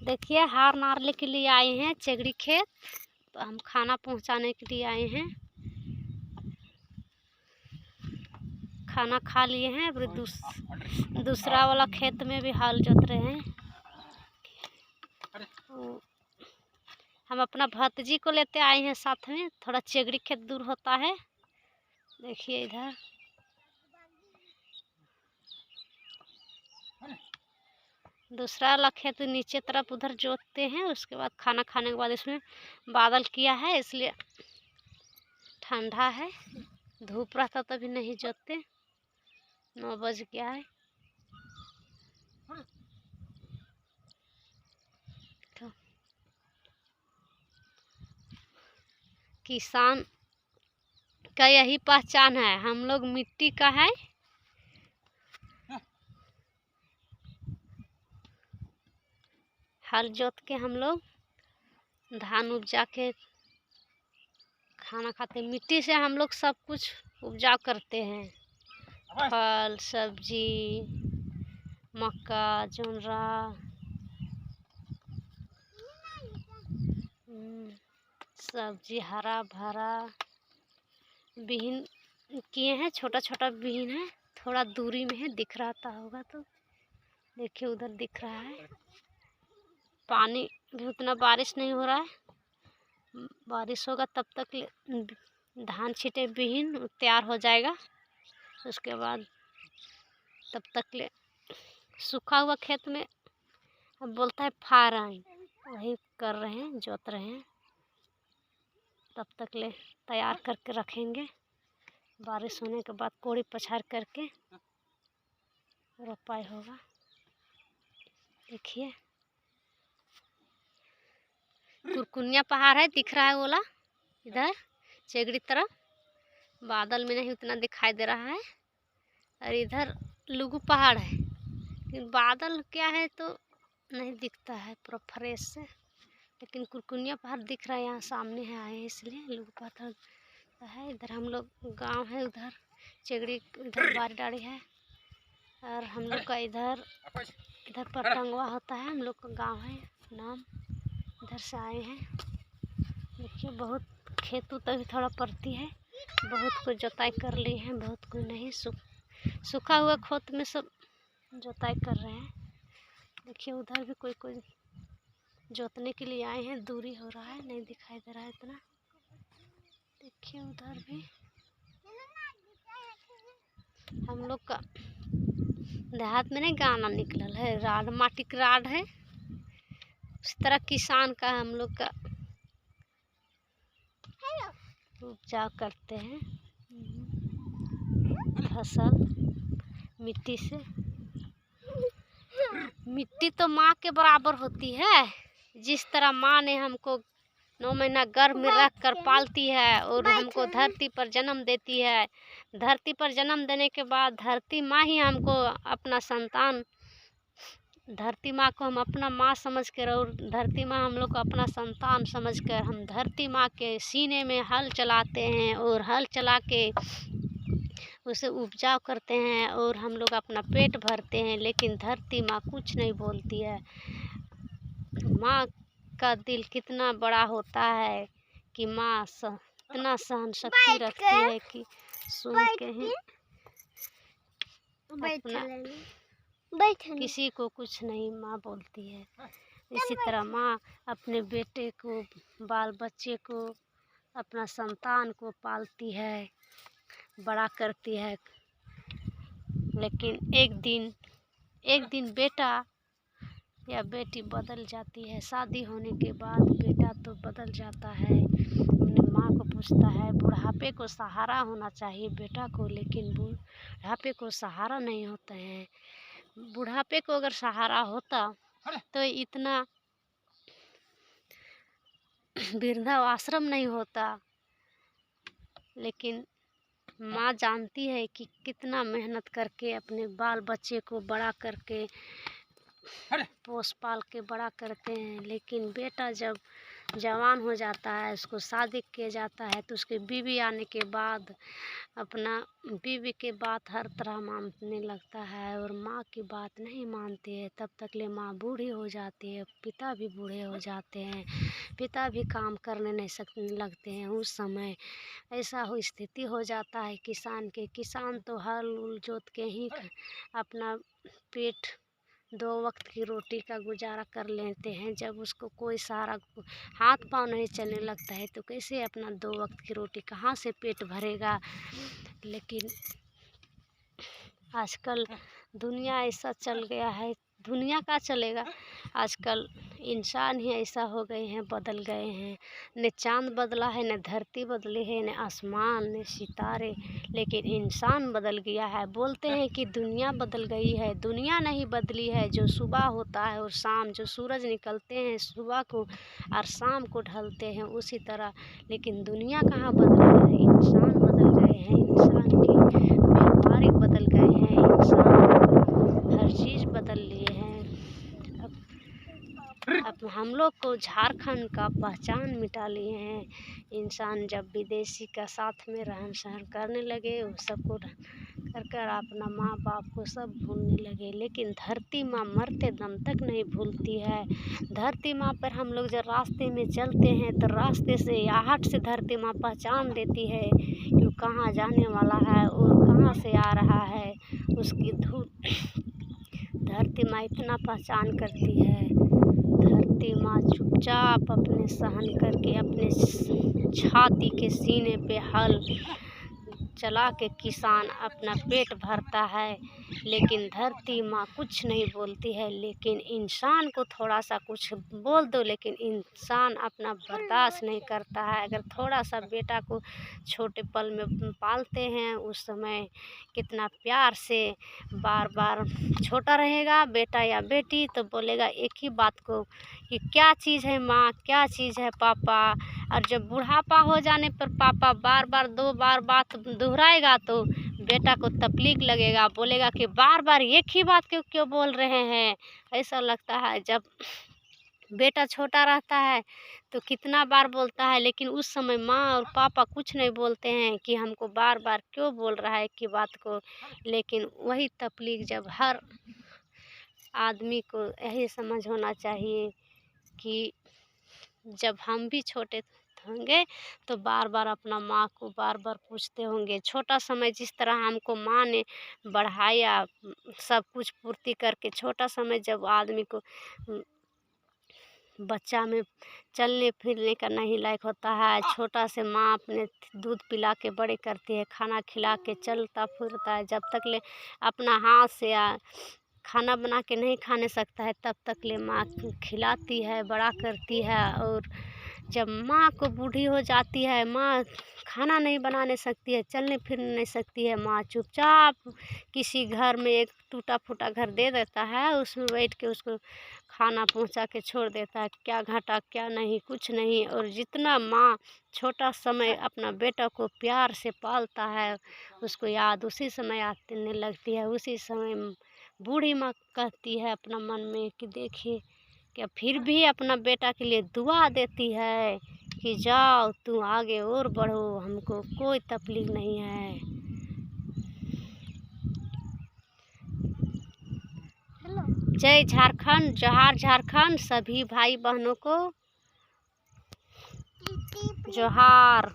देखिए हार मारने के लिए आए हैं चेगड़ी खेत। तो हम खाना पहुंचाने के लिए आए हैं। खाना खा लिए हैं। अब दूसरा वाला खेत में भी हाल जोत रहे हैं। हम अपना भतीजी को लेते आए हैं साथ में। थोड़ा चेगड़ी खेत दूर होता है। देखिए इधर दूसरा वाला खेत नीचे तरफ उधर जोतते हैं। उसके बाद खाना खाने के बाद इसमें बादल किया है, इसलिए ठंडा है। धूप रहता तभी नहीं जोतते। 9 बज गया है। तो किसान का यही पहचान है। हम लोग मिट्टी का है। हल जोत के हम लोग धान उपजा के खाना खाते हैं। मिट्टी से हम लोग सब कुछ उपजाऊ करते हैं। फल सब्जी, मक्का, जोनरा, सब्जी हरा भरा बीन किए हैं। छोटा छोटा बीन है, थोड़ा दूरी में है, दिख रहा होगा तो देखिए उधर दिख रहा है। पानी भी उतना बारिश नहीं हो रहा है। बारिश होगा तब तक धान छीटे बीन तैयार हो जाएगा। उसके बाद तब तक ले सूखा हुआ खेत में अब बोलता है फाराई, वही कर रहे हैं, जोत रहे हैं। तब तक ले तैयार करके रखेंगे। बारिश होने के बाद कोड़ी पछाड़ करके रोपाई होगा। देखिए कुरकुनिया पहाड़ है, दिख रहा है बोला इधर चेगड़ी तरफ। बादल में नहीं उतना दिखाई दे रहा है। और इधर लुगु पहाड़ है, लेकिन बादल क्या है तो नहीं दिखता है पूरा फ्रेश से। लेकिन कुरकुनिया पहाड़ दिख रहा है, यहाँ सामने है आए हैं इसलिए। लुगु पहाड़ है। इधर हम लोग गांव है, उधर चेगड़ी, इधर बारी डाड़ी है। और हम लोग का इधर पर टंगवा होता है। हम लोग का गांव है नाम। इधर से आए हैं। देखिए बहुत खेत तभी थोड़ा पड़ती है। बहुत कुछ जोताई कर ली है, बहुत कुछ नहीं। सूखा हुआ खेत में सब जोताई कर रहे हैं। देखिए उधर भी कोई जोतने के लिए आए हैं। दूरी हो रहा है, नहीं दिखाई दे रहा है इतना। देखिए उधर भी हम लोग का देहात में नहीं गाना निकलल है, राड माटी का राड है। उस तरह किसान का हम लोग का उपजाऊ करते हैं फसल मिट्टी से। मिट्टी तो माँ के बराबर होती है। जिस तरह माँ ने हमको 9 महीना गर्भ में रख कर पालती है और हमको धरती पर जन्म देती है। धरती पर जन्म देने के बाद धरती माँ ही हमको अपना संतान, धरती माँ को हम अपना माँ समझकर और धरती माँ हम लोग को अपना संतान समझकर हम धरती माँ के सीने में हल चलाते हैं और हल चला के उसे उपजाऊ करते हैं और हम लोग अपना पेट भरते हैं। लेकिन धरती माँ कुछ नहीं बोलती है। माँ का दिल कितना बड़ा होता है कि माँ इतना सहन शक्ति रखती है कि सुन के ही अपना किसी को कुछ नहीं माँ बोलती है। इसी तरह माँ अपने बेटे को, बाल बच्चे को, अपना संतान को पालती है, बड़ा करती है। लेकिन एक दिन बेटा या बेटी बदल जाती है। शादी होने के बाद बेटा तो बदल जाता है, अपने माँ को पूछता है। बुढ़ापे को सहारा होना चाहिए बेटा को, लेकिन बुढ़ापे को सहारा नहीं होता है। बुढ़ापे को अगर सहारा होता तो इतना वृद्धाश्रम नहीं होता। लेकिन माँ जानती है कि कितना मेहनत करके अपने बाल बच्चे को बड़ा करके पोस पाल के बड़ा करते हैं। लेकिन बेटा जब जवान हो जाता है, उसको शादी किया जाता है, तो उसके बीवी आने के बाद अपना बीवी के बात हर तरह मानने लगता है और माँ की बात नहीं मानती है। तब तक ले माँ बूढ़ी हो जाती है, पिता भी बूढ़े हो जाते हैं, पिता भी काम करने नहीं सकने लगते हैं। उस समय ऐसा हो स्थिति हो जाता है किसान तो हल उल जोत के ही अपना पेट 2 वक्त की रोटी का गुजारा कर लेते हैं। जब उसको कोई सहारा, हाथ पाँव नहीं चलने लगता है, तो कैसे अपना 2 वक्त की रोटी कहाँ से पेट भरेगा। लेकिन आजकल दुनिया ऐसा चल गया है, दुनिया का चलेगा, आजकल इंसान ही ऐसा हो गए हैं, बदल गए हैं। न चाँद बदला है, न धरती बदली है, न आसमान, न सितारे, लेकिन इंसान बदल गया है। बोलते हैं कि दुनिया बदल गई है, दुनिया नहीं बदली है। जो सुबह होता है और शाम, जो सूरज निकलते हैं सुबह को और शाम को ढलते हैं, उसी तरह। लेकिन दुनिया कहाँ बदला है, इंसान बदल गए हैं, इंसान की व्यवहारिक बदल गए हैं, इंसान हर चीज़ बदल लिए हैं। अब हम लोग को झारखंड का पहचान मिटा लिए हैं। इंसान जब विदेशी का साथ में रहन सहन करने लगे, उन सबको कर अपना माँ बाप को सब भूलने लगे। लेकिन धरती माँ मरते दम तक नहीं भूलती है। धरती माँ पर हम लोग जब रास्ते में चलते हैं तो रास्ते से आहट से धरती माँ पहचान देती है कि कहाँ जाने वाला है और कहाँ से आ रहा है। उसकी धरती माँ इतना पहचान करती है। धरती माँ चुपचाप अपने सहन करके अपने छाती के सीने पे हल चला के किसान अपना पेट भरता है। लेकिन धरती माँ कुछ नहीं बोलती है। लेकिन इंसान को थोड़ा सा कुछ बोल दो, लेकिन इंसान अपना बर्दाश्त नहीं करता है। अगर थोड़ा सा बेटा को छोटे पल में पालते हैं, उस समय कितना प्यार से बार बार छोटा रहेगा बेटा या बेटी, तो बोलेगा एक ही बात को कि क्या चीज़ है माँ, क्या चीज़ है पापा। और जब बुढ़ापा हो जाने पर पापा बार बार 2 बार बात दोहराएगा तो बेटा को तकलीफ लगेगा, बोलेगा कि बार बार एक ही बात क्यों बोल रहे हैं। ऐसा लगता है जब बेटा छोटा रहता है तो कितना बार बोलता है, लेकिन उस समय माँ और पापा कुछ नहीं बोलते हैं कि हमको बार बार क्यों बोल रहा है कि बात को। लेकिन वही तकलीफ जब हर आदमी को यही समझ होना चाहिए कि जब हम भी छोटे होंगे तो बार बार अपना माँ को बार बार पूछते होंगे। छोटा समय जिस तरह हमको माँ ने बढ़ाया, सब कुछ पूर्ति करके, छोटा समय जब आदमी को बच्चा में चलने फिरने का नहीं लायक होता है, छोटा से माँ अपने दूध पिला के बड़े करती है, खाना खिला के चलता फिरता है। जब तक ले अपना हाथ से खाना बना के नहीं खाने सकता है, तब तक ले माँ खिलाती है, बड़ा करती है। और जब माँ को बूढ़ी हो जाती है, माँ खाना नहीं बनाने सकती है, चलने फिरने नहीं सकती है, माँ चुपचाप किसी घर में एक टूटा फूटा घर दे देता है, उसमें बैठ के उसको खाना पहुंचा के छोड़ देता है। क्या घाटा क्या नहीं, कुछ नहीं। और जितना माँ छोटा समय अपना बेटा को प्यार से पालता है, उसको याद उसी समय आने लगती है। उसी समय बूढ़ी माँ कहती है अपना मन में कि देखिए, क्या फिर भी अपना बेटा के लिए दुआ देती है कि जाओ तू आगे और बढ़ो, हमको कोई तकलीफ नहीं है। जय झारखंड, जोहार झारखंड, सभी भाई बहनों को जोहार।